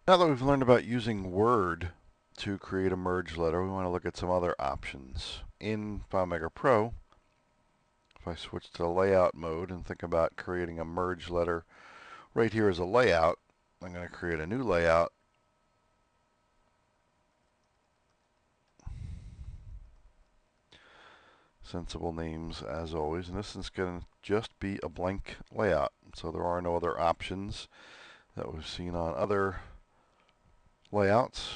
Now that we've learned about using Word to create a merge letter, we want to look at some other options. In FileMakerPro, if I switch to layout mode and think about creating a merge letter, right here is a layout. I'm going to create a new layout. Sensible names as always, and this is going to just be a blank layout. So there are no other options that we've seen on other layouts.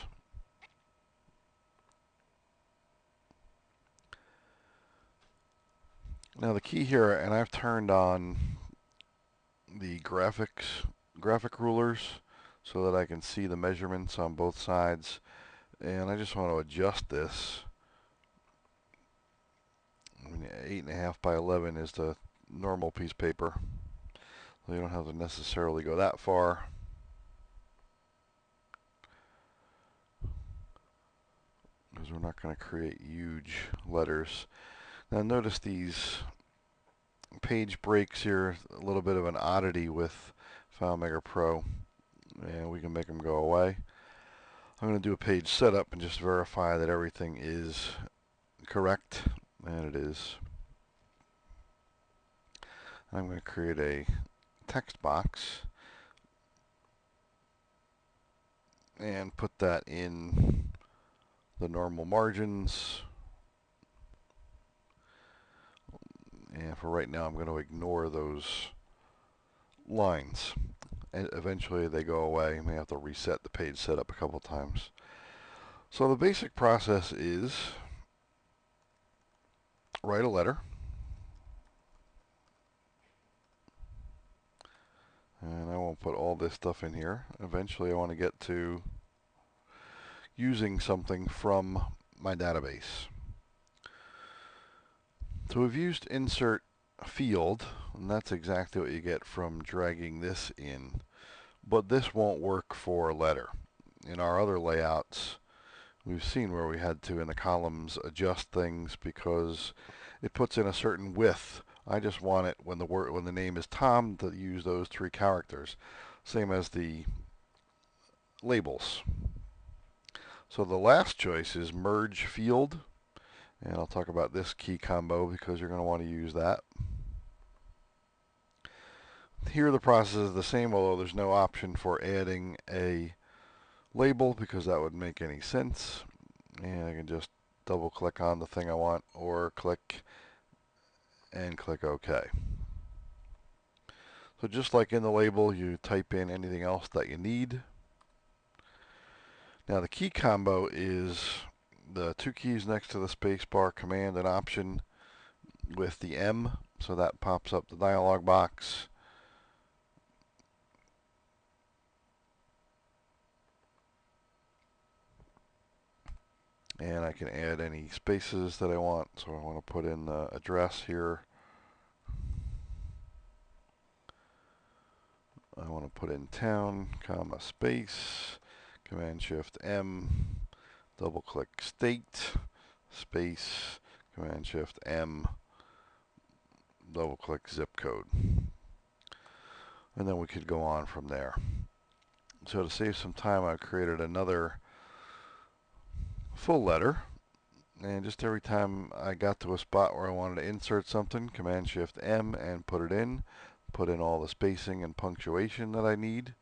Now the key here, and I've turned on the graphic rulers so that I can see the measurements on both sides, and I just want to adjust this. 8.5 by 11 is the normal piece of paper, so you don't have to necessarily go that far. Because we're not going to create huge letters. Now notice these page breaks here, a little bit of an oddity with FileMakerPro, and we can make them go away. I'm going to do a page setup and just verify that everything is correct, and it is. I'm going to create a text box and put that in the normal margins. And for right now, I'm going to ignore those lines. And eventually they go away. You may have to reset the page setup a couple times. So the basic process is write a letter. And I won't put all this stuff in here. Eventually I want to get to using something from my database. So we've used insert field, and that's exactly what you get from dragging this in. But this won't work for a letter. In our other layouts, we've seen where we had to, in the columns, adjust things because it puts in a certain width. I just want it when the name is Tom to use those 3 characters. Same as the labels. So the last choice is merge field. And I'll talk about this key combo because you're going to want to use that. Here the process is the same, although there's no option for adding a label because that would make any sense. And I can just double click on the thing I want or click and click OK. So just like in the label, you type in anything else that you need. Now the key combo is the 2 keys next to the spacebar, Command and Option with the M, so that pops up the dialog box. And I can add any spaces that I want, so I want to put in the address here. I want to put in town, comma, space, Command Shift M, double click state, space, Command Shift M, double click zip code. And then we could go on from there. So to save some time, I've created another full letter. And just every time I got to a spot where I wanted to insert something, Command Shift M and put it in. Put in all the spacing and punctuation that I need.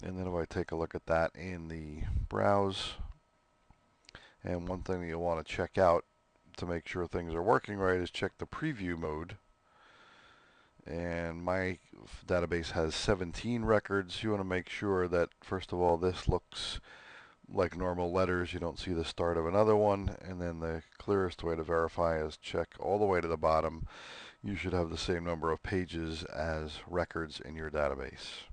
And then if I take a look at that in the browse, and one thing that you'll want to check out to make sure things are working right is check the preview mode. And my database has 17 records. You want to make sure that, first of all, this looks like normal letters. You don't see the start of another one. And then the clearest way to verify is check all the way to the bottom. You should have the same number of pages as records in your database.